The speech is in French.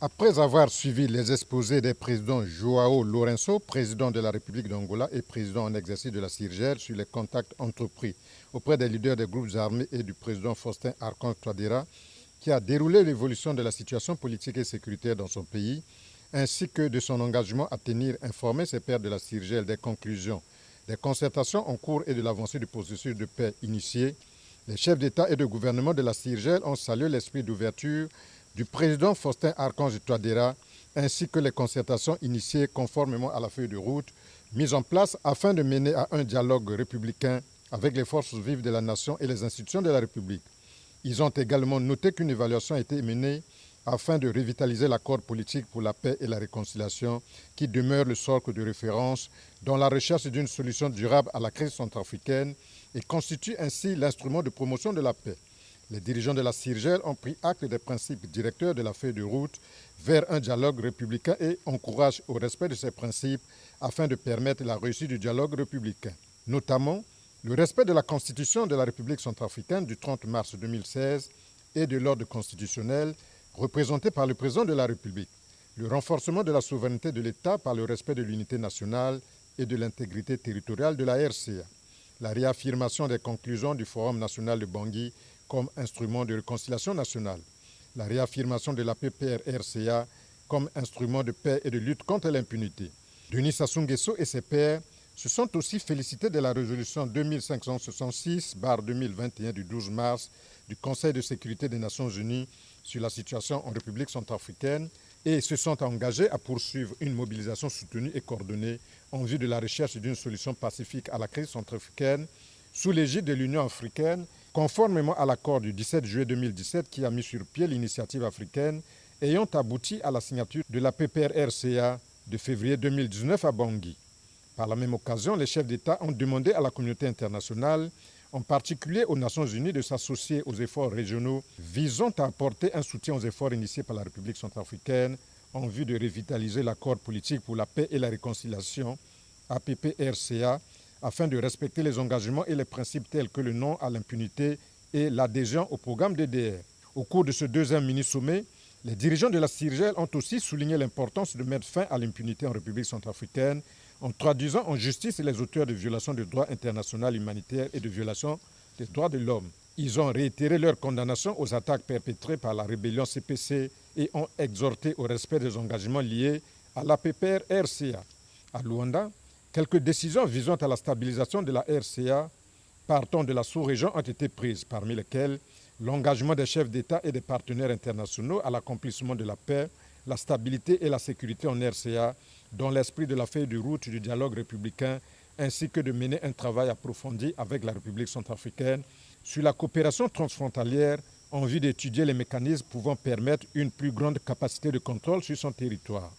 Après avoir suivi les exposés des présidents João Lourenço, président de la République d'Angola et président en exercice de la CIRGL, sur les contacts entrepris auprès des leaders des groupes armés et du président Faustin Archange Touadéra, qui a déroulé l'évolution de la situation politique et sécuritaire dans son pays, ainsi que de son engagement à tenir informés ses pairs de la CIRGL des conclusions des concertations en cours et de l'avancée du processus de paix initié, les chefs d'État et de gouvernement de la CIRGL ont salué l'esprit d'ouverture du président Faustin Archange Touadéra, ainsi que les concertations initiées conformément à la feuille de route mise en place afin de mener à un dialogue républicain avec les forces vives de la nation et les institutions de la République. Ils ont également noté qu'une évaluation a été menée afin de revitaliser l'accord politique pour la paix et la réconciliation qui demeure le socle de référence dans la recherche d'une solution durable à la crise centrafricaine et constitue ainsi l'instrument de promotion de la paix. Les dirigeants de la CIRGL ont pris acte des principes directeurs de la feuille de route vers un dialogue républicain et encouragent au respect de ces principes afin de permettre la réussite du dialogue républicain, notamment le respect de la Constitution de la République centrafricaine du 30 mars 2016 et de l'ordre constitutionnel représenté par le président de la République, le renforcement de la souveraineté de l'État par le respect de l'unité nationale et de l'intégrité territoriale de la RCA, la réaffirmation des conclusions du Forum national de Bangui comme instrument de réconciliation nationale, la réaffirmation de la PPR-RCA comme instrument de paix et de lutte contre l'impunité. Denis Sassou Nguesso et ses pairs se sont aussi félicités de la résolution 2566/2021 du 12 mars du Conseil de sécurité des Nations Unies sur la situation en République centrafricaine et se sont engagés à poursuivre une mobilisation soutenue et coordonnée en vue de la recherche d'une solution pacifique à la crise centrafricaine sous l'égide de l'Union africaine, conformément à l'accord du 17 juillet 2017 qui a mis sur pied l'initiative africaine ayant abouti à la signature de la PPR-RCA de février 2019 à Bangui. Par la même occasion, les chefs d'État ont demandé à la communauté internationale, en particulier aux Nations Unies, de s'associer aux efforts régionaux visant à apporter un soutien aux efforts initiés par la République centrafricaine en vue de revitaliser l'accord politique pour la paix et la réconciliation, APP-RCA, afin de respecter les engagements et les principes tels que le non à l'impunité et l'adhésion au programme DDR. Au cours de ce deuxième mini-sommet, les dirigeants de la CIRGL ont aussi souligné l'importance de mettre fin à l'impunité en République centrafricaine en traduisant en justice les auteurs de violations du droit international humanitaire et de violations des droits de l'homme. Ils ont réitéré leur condamnation aux attaques perpétrées par la rébellion CPC et ont exhorté au respect des engagements liés à la PPR-RCA. À Luanda, quelques décisions visant à la stabilisation de la RCA partant de la sous-région ont été prises, parmi lesquelles l'engagement des chefs d'État et des partenaires internationaux à l'accomplissement de la paix, la stabilité et la sécurité en RCA, dans l'esprit de la feuille de route du dialogue républicain, ainsi que de mener un travail approfondi avec la République centrafricaine sur la coopération transfrontalière en vue d'étudier les mécanismes pouvant permettre une plus grande capacité de contrôle sur son territoire.